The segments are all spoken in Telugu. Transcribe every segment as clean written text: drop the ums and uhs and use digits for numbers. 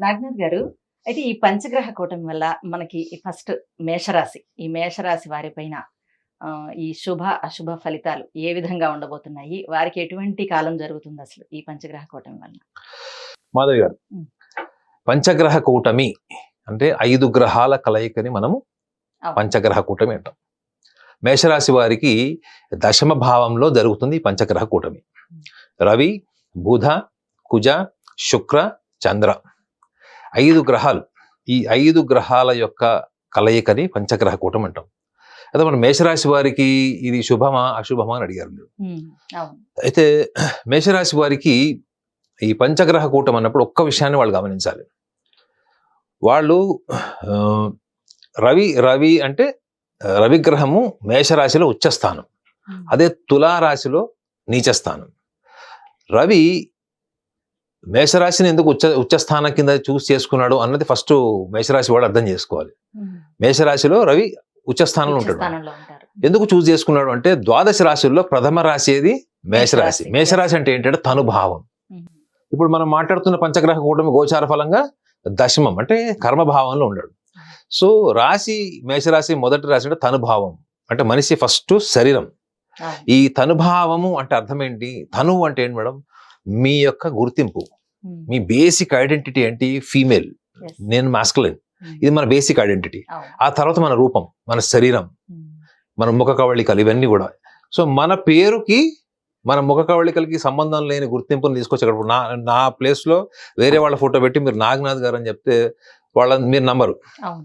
నాగనాథ్ గారు, అయితే ఈ పంచగ్రహ కూటమి వల్ల మనకి ఈ ఫస్ట్ మేషరాశి, ఈ మేషరాశి వారిపైన ఈ శుభ, అశుభ ఫలితాలు ఏ విధంగా ఉండబోతున్నాయి? వారికి ఎటువంటి కాలం జరుగుతుంది అసలు ఈ పంచగ్రహ కూటమి వలన? మాధవి గారు, ఉమ్. పంచగ్రహ కూటమి అంటే 5 గ్రహాల కలయికని మనము అవును. పంచగ్రహ కూటమి అంటాం. మేషరాశి వారికి దశమ భావంలో జరుగుతుంది ఈ పంచగ్రహ కూటమి. రవి, బుధ, కుజ, శుక్ర, చంద్ర 5 గ్రహాలు. ఈ 5 గ్రహాల యొక్క కలయికని పంచగ్రహ కూటమి అంటాం. అయితే మన మేషరాశి వారికి ఇది శుభమా అశుభమా అని అడిగారు మీరు. అవును. అయితే మేషరాశి వారికి ఈ పంచగ్రహ కూటమి అన్నప్పుడు ఒక్క విషయాన్ని వాళ్ళు గమనించాలి. వాళ్ళు రవి అంటే రవిగ్రహము మేషరాశిలో ఉచ్చస్థానం, అదే తులారాశిలో నీచస్థానం. రవి మేషరాశిని ఎందుకు ఉచ్చస్థానం కింద చూస్ చేసుకున్నాడు అన్నది ఫస్ట్ మేషరాశి వాడు అర్థం చేసుకోవాలి. మేషరాశిలో రవి ఉచ్చస్థానంలో ఉంటాడు. ఎందుకు చూస్ చేసుకున్నాడు అంటే ద్వాదశ రాశుల్లో ప్రథమ రాశి ఏది? మేషరాశి. మేషరాశి అంటే ఏంటంటే తనుభావం. ఇప్పుడు మనం మాట్లాడుతున్న పంచగ్రహ కూటమి గోచార ఫలంగా దశమం అంటే కర్మభావంలో ఉన్నాడు. సో రాశి మేషరాశి మొదటి రాశి అంటే తనుభావం, అంటే మనిషి ఫస్ట్ శరీరం. ఈ తనుభావము అంటే అర్థం ఏంటి? తనువు అంటే ఏంటి మేడం? మీ యొక్క గుర్తింపు, మీ బేసిక్ ఐడెంటిటీ ఏంటి? ఫీమేల్, నేను మాస్కులైన్, ఇది మన బేసిక్ ఐడెంటిటీ. ఆ తర్వాత మన రూపం, మన శరీరం, మన ముఖ కవళికలు, ఇవన్నీ కూడా. సో మన పేరుకి మన ముఖ కవళికలకి సంబంధం లేని గుర్తింపుని తీసుకొచ్చి అక్కడ నా ప్లేస్లో వేరే వాళ్ళ ఫోటో పెట్టి మీరు నాగనాథ్ గారు అని చెప్తే మీరు నమ్మరు.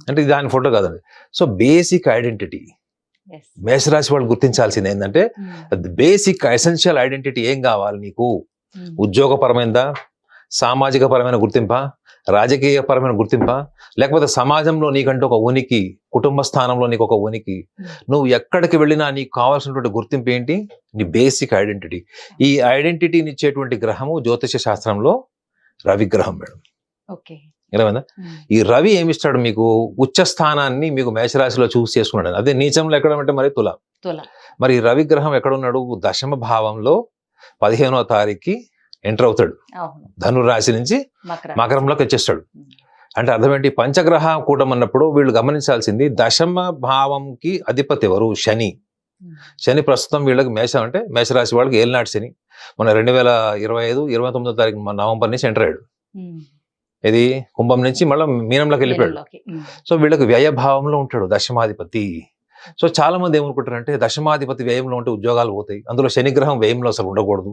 అంటే దాని ఫోటో కాదండి. సో బేసిక్ ఐడెంటిటీ మేషరాశి వాళ్ళు గుర్తించాల్సింది ఏంటంటే బేసిక్ ఎసెన్షియల్ ఐడెంటిటీ ఏం కావాలి నీకు? ఉద్యోగపరమైనదా, సామాజిక పరమైన గుర్తింప, రాజకీయ పరమైన గుర్తింప, లేకపోతే సమాజంలో నీకంటూ ఒక ఉనికి, కుటుంబ స్థానంలో నీకు ఒక ఉనికి, నువ్వు ఎక్కడికి వెళ్ళినా నీకు కావాల్సినటువంటి గుర్తింపు ఏంటి? నీ బేసిక్ ఐడెంటిటీ. ఈ ఐడెంటిటీని ఇచ్చేటువంటి గ్రహము జ్యోతిష శాస్త్రంలో రవిగ్రహం మేడం. ఏమైందా? ఈ రవి ఏమిస్తాడు మీకు? ఉచ్చ స్థానాన్ని మీకు మేషరాశిలో చూస్ చేసుకున్నాడు. అదే నీచంలో ఎక్కడ అంటే మరి తుల. మరి రవిగ్రహం ఎక్కడున్నాడు? దశమ భావంలో 15వ తారీఖుకి ఎంటర్ అవుతాడు. ధనురాశి నుంచి మకరంలోకి వచ్చేస్తాడు. అంటే అర్థం ఏంటి? పంచగ్రహ కూటమి అన్నప్పుడు వీళ్ళు గమనించాల్సింది దశమ భావంకి అధిపతి ఎవరు? శని. శని ప్రస్తుతం వీళ్ళకి మేషం అంటే మేషరాశి వాళ్ళకి ఏలినాటి శని. మన 2025 29వ తారీఖు నవంబర్ నుంచి ఎంటర్ అయ్యాడు. ఇది కుంభం నుంచి మళ్ళీ మీనంలోకి వెళ్ళిపోయాడు. సో వీళ్ళకి వ్యయభావంలో ఉంటాడు దశమాధిపతి. సో చాలా మంది ఏమనుకుంటారంటే దశమాధిపతి వ్యయంలో ఉంటే ఉద్యోగాలు పోతాయి, అందులో శనిగ్రహం వ్యయంలో అసలు ఉండకూడదు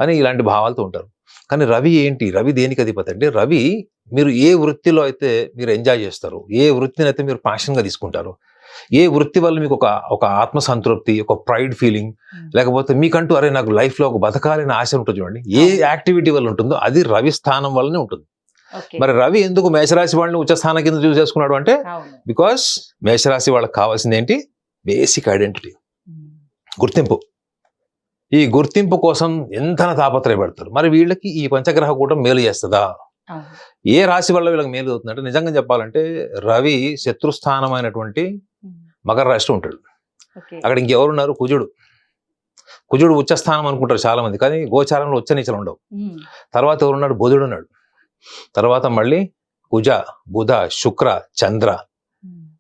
అని ఇలాంటి భావాలతో ఉంటారు. కానీ రవి ఏంటి? రవి దేనికి అధిపతి అంటే రవి మీరు ఏ వృత్తిలో అయితే మీరు ఎంజాయ్ చేస్తారు, ఏ వృత్తిని అయితే మీరు ప్యాషన్గా తీసుకుంటారు, ఏ వృత్తి వల్ల మీకు ఒక ఆత్మసంతృప్తి, ఒక ప్రైడ్ ఫీలింగ్, లేకపోతే మీకంటూ అరే నాకు లైఫ్లో ఒక బతకాలని ఆశ ఉంటుంది చూడండి, ఏ యాక్టివిటీ వల్ల ఉంటుందో అది రవి స్థానం వల్లనే ఉంటుంది. మరి రవి ఎందుకు మేషరాశి వాళ్ళని ఉచ్చస్థానం కింద చూస్ చేసుకున్నాడు అంటే బికాస్ మేషరాశి వాళ్ళకి కావాల్సింది ఏంటి? బేసిక్ ఐడెంటిటీ, గుర్తింపు. ఈ గుర్తింపు కోసం ఎంత తాపత్రయపడతారు. మరి వీళ్ళకి ఈ పంచగ్రహ కూటమి మేలు చేస్తుందా? ఏ రాశి వల్ల వీళ్ళకి మేలు అవుతుందంటే నిజంగా చెప్పాలంటే రవి శత్రుస్థానమైనటువంటి మకర రాశిలో ఉంటాడు. అక్కడ ఇంకెవరున్నారు? కుజుడు ఉచ్చస్థానం అనుకుంటారు చాలా మంది, కానీ గోచారంలో ఉచ్చ నీచలు ఉండవు. తర్వాత ఎవరున్నాడు? బుధుడు ఉన్నాడు. తర్వాత మళ్ళీ కుజ, బుధ, శుక్ర, చంద్ర,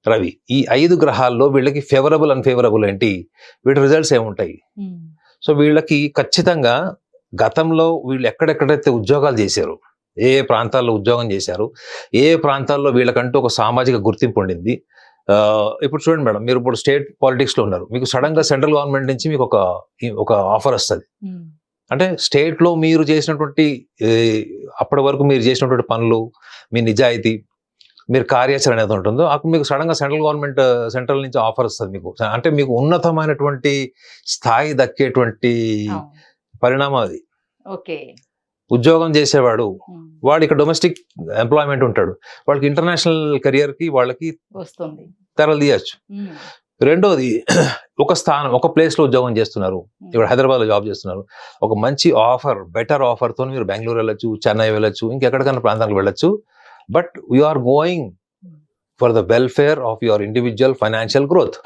రవి. ఈ 5 గ్రహాల్లో వీళ్ళకి ఫేవరబుల్ అన్ఫేవరబుల్ ఏంటి, వీటి రిజల్ట్స్ ఏముంటాయి? సో వీళ్ళకి ఖచ్చితంగా గతంలో వీళ్ళు ఎక్కడెక్కడైతే ఉద్యోగాలు చేశారు, ఏ ప్రాంతాల్లో ఉద్యోగం చేశారు, ఏ ప్రాంతాల్లో వీళ్ళకంటూ ఒక సామాజిక గుర్తింపు ఉండింది. ఇప్పుడు చూడండి మేడం, మీరు ఇప్పుడు స్టేట్ పాలిటిక్స్లో ఉన్నారు, మీకు సడన్ గా సెంట్రల్ గవర్నమెంట్ నుంచి మీకు ఒక ఆఫర్ వస్తుంది. అంటే స్టేట్లో మీరు చేసినటువంటి అప్పటి వరకు మీరు చేసినటువంటి పనులు, మీ నిజాయితీ, మీరు కార్యాచరణ ఏదో ఉంటుందో అప్పుడు మీకు సడన్గా సెంట్రల్ నుంచి ఆఫర్ వస్తుంది మీకు. అంటే మీకు ఉన్నతమైనటువంటి స్థాయి దక్కేటువంటి పరిణామం అది. ఉద్యోగం చేసేవాడు వాడు ఇక్కడ డొమెస్టిక్ ఎంప్లాయ్మెంట్ ఉంటాడు, వాళ్ళకి ఇంటర్నేషనల్ కెరియర్కి వాళ్ళకి తెరలు తీయచ్చు. రెండోది ఒక ప్లేస్లో ఉద్యోగం చేస్తున్నారు, ఇప్పుడు హైదరాబాద్లో జాబ్ చేస్తున్నారు, ఒక మంచి ఆఫర్, బెటర్ ఆఫర్తో మీరు బెంగళూరు వెళ్ళొచ్చు, చెన్నై వెళ్ళొచ్చు, ఇంకెక్కడికైనా ప్రాంతానికి వెళ్ళొచ్చు. But you are going for the welfare of your individual financial growth.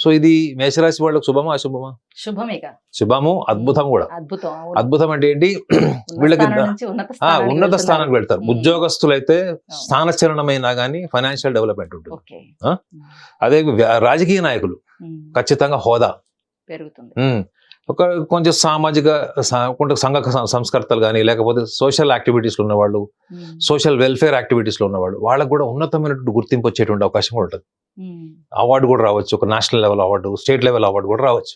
So ఇది మేషరాశి వాళ్ళకి శుభమా అశుభమా? శుభమేగా. శుభము, అద్భుతం కూడా. అద్భుతం. అద్భుతం అంటే ఏంటి? వీళ్ళకి ఉన్నత స్థానానికి వెళ్తారు. ఉద్యోగస్తులైతే స్థానచలనమైనా కానీ ఫైనాన్షియల్ డెవలప్మెంట్ ఉంటుంది. అదే రాజకీయ నాయకులు ఖచ్చితంగా హోదా పెరుగుతుంది. కొంచెం సామాజిక సంఘ సంస్కర్తలు కానీ, లేకపోతే సోషల్ యాక్టివిటీస్ లో ఉన్నవాళ్ళు, సోషల్ వెల్ఫేర్ యాక్టివిటీస్ లో ఉన్నవాళ్ళు, వాళ్ళకు కూడా ఉన్నతమైనటువంటి గుర్తింపు వచ్చేటువంటి అవకాశం కూడా ఉంటుంది. అవార్డు కూడా రావచ్చు, ఒక national level award, state level award కూడా రావచ్చు.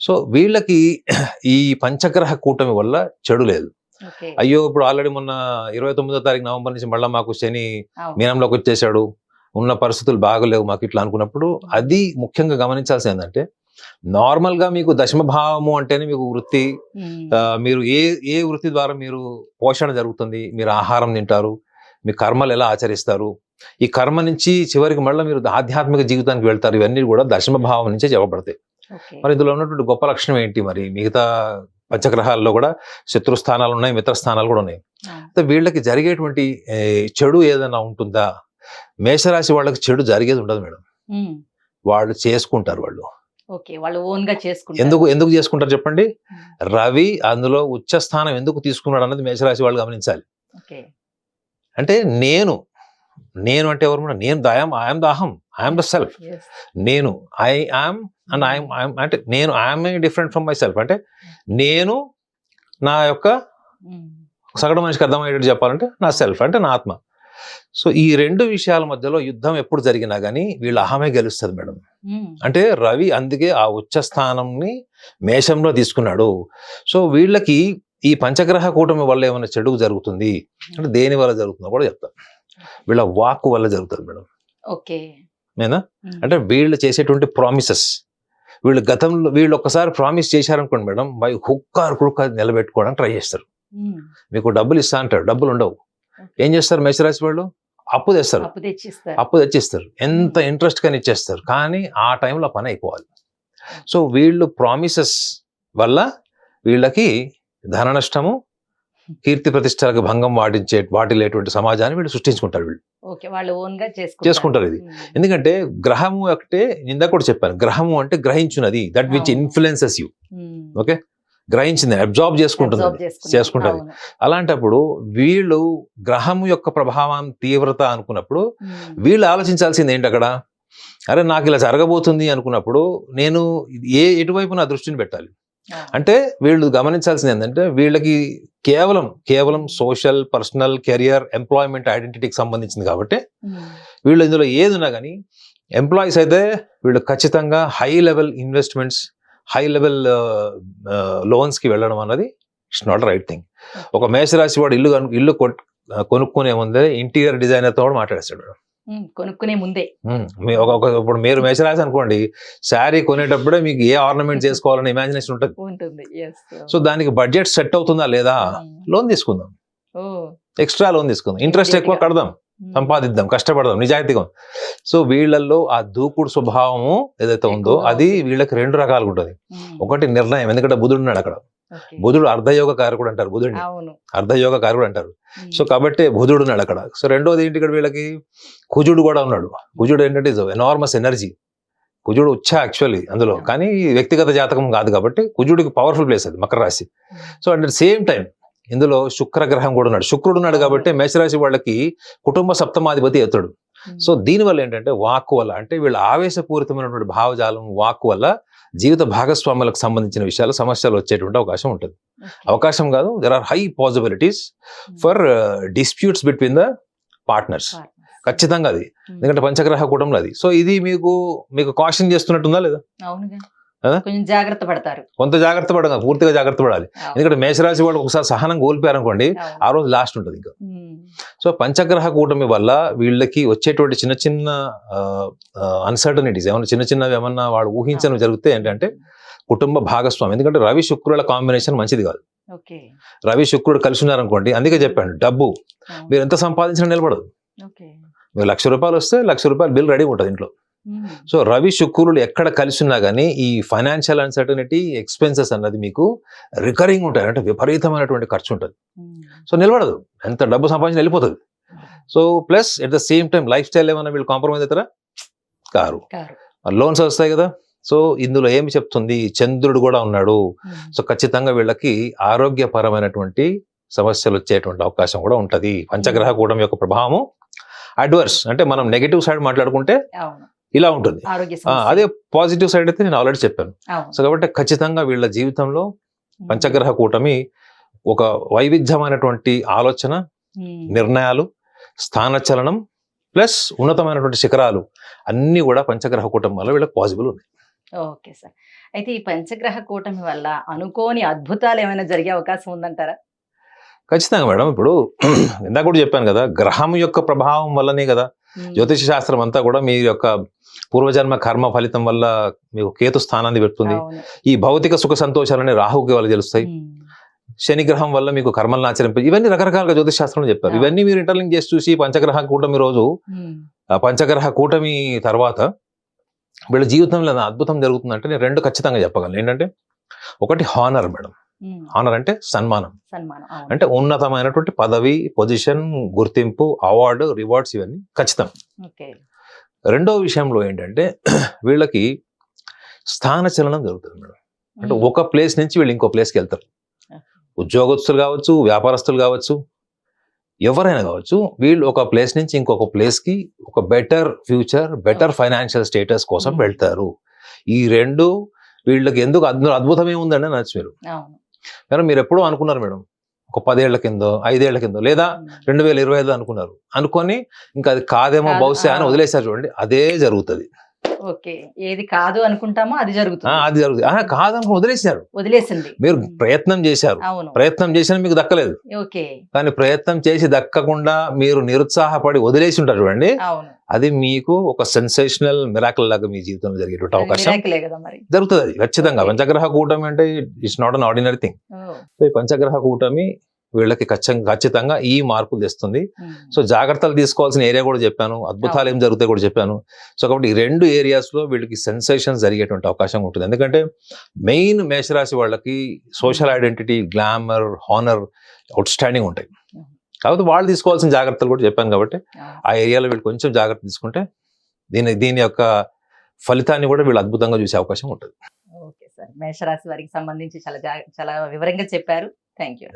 సో వీళ్ళకి ఈ పంచగ్రహ కూటమి వల్ల చెడు లేదు. అయ్యో ఇప్పుడు ఆల్రెడీ మొన్న 29వ తారీఖు నవంబర్ నుంచి మళ్ళీ మాకు శని మీనంలోకి వచ్చేసాడు, ఉన్న పరిస్థితులు బాగలేవు మాకు ఇట్లా అనుకున్నప్పుడు, అది ముఖ్యంగా గమనించాల్సింది ఏంటంటే, నార్మల్ గా మీకు దశమ భావము అంటేనే మీకు వృత్తి, మీరు ఏ వృత్తి ద్వారా మీరు పోషణ జరుగుతుంది, మీరు ఆహారం తింటారు, మీ కర్మలు ఎలా ఆచరిస్తారు, ఈ కర్మ నుంచి చివరికి మళ్ళీ మీరు ఆధ్యాత్మిక జీవితానికి వెళ్తారు, ఇవన్నీ కూడా దశమ భావం నుంచే చెప్పబడతాయి. మరి ఇందులో ఉన్నటువంటి గొప్ప లక్షణం ఏంటి? మరి మిగతా పంచగ్రహాల్లో కూడా శత్రు స్థానాలు ఉన్నాయి, మిత్ర స్థానాలు కూడా ఉన్నాయి. అయితే వీళ్ళకి జరిగేటువంటి చెడు ఏదైనా ఉంటుందా? మేషరాశి వాళ్ళకి చెడు జరిగేది ఉండదు మేడం, వాళ్ళు చేసుకుంటారు. వాళ్ళు ఓన్ గా చేసుకుంటారు. ఎందుకు చేసుకుంటారు చెప్పండి? రవి అందులో ఉచ్చ స్థానం ఎందుకు తీసుకున్నాడు అన్నది మేషరాశి వాళ్ళు గమనించాలి. అంటే నేను అంటే ఎవరు? నేను ఐఎమ్ ద అహం, ఐఎమ్ ద సెల్ఫ్. నేను ఐఎమ్ అండ్ ఐఎమ్ అంటే నేను I'm different from my self. అంటే నేను నా యొక్క సగటు మనిషికి అర్థమయ్యేటట్టు చెప్పాలంటే నా సెల్ఫ్ అంటే నా ఆత్మ. సో ఈ రెండు విషయాల మధ్యలో యుద్ధం ఎప్పుడు జరిగినా కానీ వీళ్ళ అహమే గెలుస్తుంది మేడం. అంటే రవి అందుకే ఆ ఉచ్చ స్థానంని మేషంలో తీసుకున్నాడు. సో వీళ్ళకి ఈ పంచగ్రహ కూటమి వల్ల ఏమైనా చెడు జరుగుతుంది అంటే దేని వల్ల జరుగుతుందో కూడా చెప్తాను. వీళ్ళ వాక్ వల్ల జరుగుతుంది మేడం. నేనా అంటే వీళ్ళు చేసేటువంటి ప్రామిసెస్, వీళ్ళు గతంలో వీళ్ళు ఒక్కసారి ప్రామిస్ చేశారనుకోండి మేడం, బై హుక్కారు నిలబెట్టుకోవడానికి ట్రై చేస్తారు. మీకు డబ్బులు ఇస్తా అంటారు, డబ్బులు ఉండవు. ఏం చేస్తారు మేషరాశి వాళ్ళు? అప్పు తెచ్చిస్తారు. ఎంత ఇంట్రెస్ట్ కానీ ఇచ్చేస్తారు, కానీ ఆ టైంలో పని అయిపోవాలి. సో వీళ్ళు ప్రామిసెస్ వల్ల వీళ్ళకి ధన నష్టము, కీర్తి ప్రతిష్టలకు భంగం వాటిల్లేటువంటి సమాజాన్ని వీళ్ళు సృష్టించుకుంటారు. వీళ్ళు చేసుకుంటారు ఇది. ఎందుకంటే గ్రహము ఒకటే, ఇందాక కూడా చెప్పాను, గ్రహము అంటే గ్రహించున్నది, that which influences you. Okay, గ్రహించింది, అబ్జార్బ్ చేసుకుంటుంది. అలాంటప్పుడు వీళ్ళు గ్రహం యొక్క ప్రభావం తీవ్రత అనుకున్నప్పుడు వీళ్ళు ఆలోచించాల్సింది ఏంటి అక్కడ? అరే నాకు ఇలా జరగబోతుంది అనుకున్నప్పుడు నేను ఎటువైపు నా దృష్టిని పెట్టాలి అంటే వీళ్ళు గమనించాల్సింది ఏంటంటే, వీళ్ళకి కేవలం సోషల్, పర్సనల్, కెరియర్, ఎంప్లాయ్మెంట్, ఐడెంటిటీకి సంబంధించింది కాబట్టి వీళ్ళు ఇందులో ఏదున్నా కానీ, ఎంప్లాయీస్ అయితే వీళ్ళు ఖచ్చితంగా high level investments, high level loans కి వెళ్ళడం అన్నది ఇట్స్ నాట్ రైట్ థింగ్. ఒక మేషరాశి వాడు ఇల్లు కొనుక్కునే ముందే ఇంటీరియర్ డిజైనర్ తో కూడా మాట్లాడేస్తాడు. కొనుక్కునే ముందే ఇప్పుడు మీరు మేషరాశి అనుకోండి, శారీ కొనేటప్పుడే మీకు ఏ ఆర్నమెంట్ చేసుకోవాలని ఇమాజినేషన్ ఉంటుంది. సో దానికి బడ్జెట్ సెట్ అవుతుందా లేదా? లోన్ తీసుకుందాం, ఎక్స్ట్రా లోన్ తీసుకుందాం, ఇంట్రెస్ట్ ఎక్కువ కడదాం, సంపాదిద్దాం, కష్టపడదాం, నిజాయితీగా. సో వీళ్ళల్లో ఆ దూకుడు స్వభావము ఏదైతే ఉందో అది వీళ్ళకి రెండు రకాలుగా ఉంటుంది. ఒకటి నిర్ణయం, ఎందుకంటే బుధుడు ఉన్నాడు అక్కడ. బుధుడు అర్ధయోగ కారకుడు అంటారు, బుధుడిని అర్ధయోగ కారకుడు అంటారు. సో కాబట్టి బుధుడు ఉన్నాడు అక్కడ. సో రెండోది ఏంటి, ఇక్కడ వీళ్ళకి కుజుడు కూడా ఉన్నాడు. కుజుడు ఏంటంటే ఎనార్మస్ ఎనర్జీ. కుజుడు ఉచ్చ యాక్చువల్లీ అందులో, కానీ వ్యక్తిగత జాతకం కాదు కాబట్టి కుజుడికి పవర్ఫుల్ ప్లేస్ అది మకర రాశి. So at the same time ఇందులో శుక్రగ్రహం కూడా ఉన్నాడు, శుక్రుడు ఉన్నాడు. కాబట్టి మేషరాశి వాళ్ళకి కుటుంబ సప్తమాధిపతి ఎత్తుడు. సో దీనివల్ల ఏంటంటే వాక్కు వల్ల, అంటే వీళ్ళ ఆవేశపూరితమైనటువంటి భావజాలం వాక్కు వల్ల జీవిత భాగస్వాములకు సంబంధించిన విషయాలు సమస్యలు వచ్చేటువంటి అవకాశం ఉంటుంది. అవకాశం కాదు, there are high possibilities for disputes between the partners. ఖచ్చితంగా అది, ఎందుకంటే పంచగ్రహ కూటంలో అది. సో ఇది మీకు కాషన్ చేస్తున్నట్టుందా లేదా? కొంత జాగ్రత్త పడగా, పూర్తిగా జాగ్రత్త పడాలి. ఎందుకంటే మేషరాశి వాళ్ళు ఒకసారి సహనం కోల్పోయారనుకోండి, ఆ రోజు లాస్ట్ ఉంటుంది ఇంకా. సో పంచగ్రహ కూటమి వల్ల వీళ్ళకి వచ్చేటువంటి చిన్న చిన్న అన్సర్టనిటీస్, ఏమన్నా చిన్నవి ఏమన్నా వాళ్ళు ఊహించని జరిగితే ఏంటంటే కుటుంబ భాగస్వామి, ఎందుకంటే రవి శుక్రుల కాంబినేషన్ మంచిది కాదు. రవి శుక్రుడు కలిసి ఉన్నారనుకోండి, అందుకే చెప్పాను డబ్బు మీరు ఎంత సంపాదించినా నిలబడదు. మీరు ₹1,00,000 వస్తే ₹1,00,000 బిల్ రెడీ ఉంటుంది ఇంట్లో. సో రవి శుక్రులు ఎక్కడ కలిసి ఉన్నా కానీ ఈ ఫైనాన్షియల్ అన్సర్టనిటీ, ఎక్స్పెన్సెస్ అన్నది మీకు రికరింగ్ ఉంటాయి, అంటే విపరీతమైనటువంటి ఖర్చు ఉంటుంది. సో నిలబడదు, ఎంత డబ్బు సంపాదించి వెళ్ళిపోతుంది. So plus at the same time life style ఏమన్నా వీళ్ళు కాంప్రమైజ్ అవుతారా? కారు. లోన్స్ వస్తాయి కదా. సో ఇందులో ఏమి చెప్తుంది, చంద్రుడు కూడా ఉన్నాడు. సో ఖచ్చితంగా వీళ్ళకి ఆరోగ్యపరమైనటువంటి సమస్యలు వచ్చేటువంటి అవకాశం కూడా ఉంటది. పంచగ్రహ కూటమి యొక్క ప్రభావము అడ్వర్స్, అంటే మనం నెగటివ్ సైడ్ మాట్లాడుకుంటే అవును. ఇలా ఉంటుంది. ఆరోగ్య అదే పాజిటివ్ సైడ్ అయితే నేను ఆల్రెడీ చెప్పాను. అవును. సో కాబట్టి ఖచ్చితంగా వీళ్ళ జీవితంలో పంచగ్రహ కూటమి ఒక వైవిధ్యమైనటువంటి ఆలోచన, నిర్ణయాలు, స్థానచలనం ప్లస్ ఉన్నతమైనటువంటి శిఖరాలు అన్ని కూడా పంచగ్రహ కూటమి వల్ల వీళ్ళకి పాసిబుల్ ఉన్నాయి. Okay sir. అయితే ఈ పంచగ్రహ కూటమి వల్ల అనుకోని అద్భుతాలు ఏమైనా జరిగే అవకాశం ఉందంటారా? ఖచ్చితంగా మేడం. ఇప్పుడు ఇందాక కూడా చెప్పాను కదా, గ్రహం యొక్క ప్రభావం వల్లనే కదా జ్యోతిష శాస్త్రం అంతా కూడా మీ యొక్క పూర్వజన్మ కర్మ ఫలితం వల్ల మీకు కేతు స్థానాన్ని పెడుతుంది. అవును. ఈ భౌతిక సుఖ సంతోషాలని రాహుకి వాళ్ళు తెలుస్తాయి. శని గ్రహం వల్ల మీకు కర్మలను ఆచరింప, ఇవన్నీ రకరకాలుగా జ్యోతిష శాస్త్రంలో చెప్పారు. ఇవన్నీ మీరు ఇంటర్లింక్ చేసి చూసి పంచగ్రహ కూటమి రోజు, ఆ పంచగ్రహ కూటమి తర్వాత వీళ్ళ జీవితంలో అద్భుతం జరుగుతుందంటే నేను రెండు ఖచ్చితంగా చెప్పగలను. ఏంటంటే ఒకటి హానర్ మేడం. హానర్ అంటే సన్మానం, సన్మానం. అవును. అంటే ఉన్నతమైనటువంటి పదవి, పొజిషన్, గుర్తింపు, అవార్డు, రివార్డ్స్ ఇవన్నీ ఖచ్చితం. ఓకే. రెండో విషయంలో ఏంటంటే వీళ్ళకి స్థానచలనం జరుగుతుంది మేడం. అంటే ఒక ప్లేస్ నుంచి వీళ్ళు ఇంకో ప్లేస్కి వెళ్తారు. ఉద్యోగస్తులు కావచ్చు, వ్యాపారస్తులు కావచ్చు, ఎవరైనా కావచ్చు, వీళ్ళు ఒక ప్లేస్ నుంచి ఇంకొక ప్లేస్కి ఒక better future, better financial status కోసం వెళ్తారు. ఈ రెండు వీళ్ళకి ఎందుకు అద్భుతం ఏముందండి నచ్చు మీరు. అవును. మేడం మీరు ఎప్పుడో అనుకున్నారు మేడం, ఒక 10 ఏళ్ల కిందో 5 ఏళ్ల కిందో లేదా 2025 అనుకున్నారు, అనుకొని ఇంకా అది కాదేమో బహుశా అని వదిలేసారు. చూడండి, అదే జరుగుతుంది. ఓకే. ఏది కాదు అనుకుంటామో అది జరుగుతుంది. అది జరుగుతుంది. కాదనుకుని వదిలేసింది. మీరు ప్రయత్నం చేశారు, అవును. ప్రయత్నం చేసినా మీకు దక్కలేదు. ఓకే. కానీ ప్రయత్నం చేసి దక్కకుండా మీరు నిరుత్సాహపడి వదిలేసి ఉంటారు చూడండి, అవును. అది మీకు ఒక సెన్సేషనల్ మిరాకిల్ లాగా మీ జీవితంలో జరిగేటువంటి అవకాశం మిరాకిలే కదా మరి. జరుగుతుంది ఖచ్చితంగా. పంచగ్రహ కూటమి అంటే it's not an ordinary thing. So ఈ పంచగ్రహ కూటమి వీళ్ళకి ఖచ్చితంగా ఈ మార్పులు తెస్తుంది. సో జాగ్రత్తలు తీసుకోవాల్సిన ఏరియా కూడా చెప్పాను, అద్భుతాలు ఏం జరుగుతాయి కూడా చెప్పాను. సో కాబట్టి ఈ రెండు ఏరియాస్ లో వీళ్ళకి సెన్సేషన్స్ జరిగేటువంటి అవకాశం ఉంటుంది. ఎందుకంటే మెయిన్ మేషరాశి వాళ్ళకి social identity, glamour, honour out standing ఉంటాయి. కాబట్టి వాళ్ళు తీసుకోవాల్సిన జాగ్రత్తలు కూడా చెప్పాను. కాబట్టి ఆ ఏరియాలో వీళ్ళు కొంచెం జాగ్రత్త తీసుకుంటే దీని యొక్క ఫలితాన్ని కూడా వీళ్ళు అద్భుతంగా చూసే అవకాశం ఉంటుంది. Okay sir. మేషరాశి వారికి సంబంధించి చాలా వివరంగా చెప్పారు. Thank you.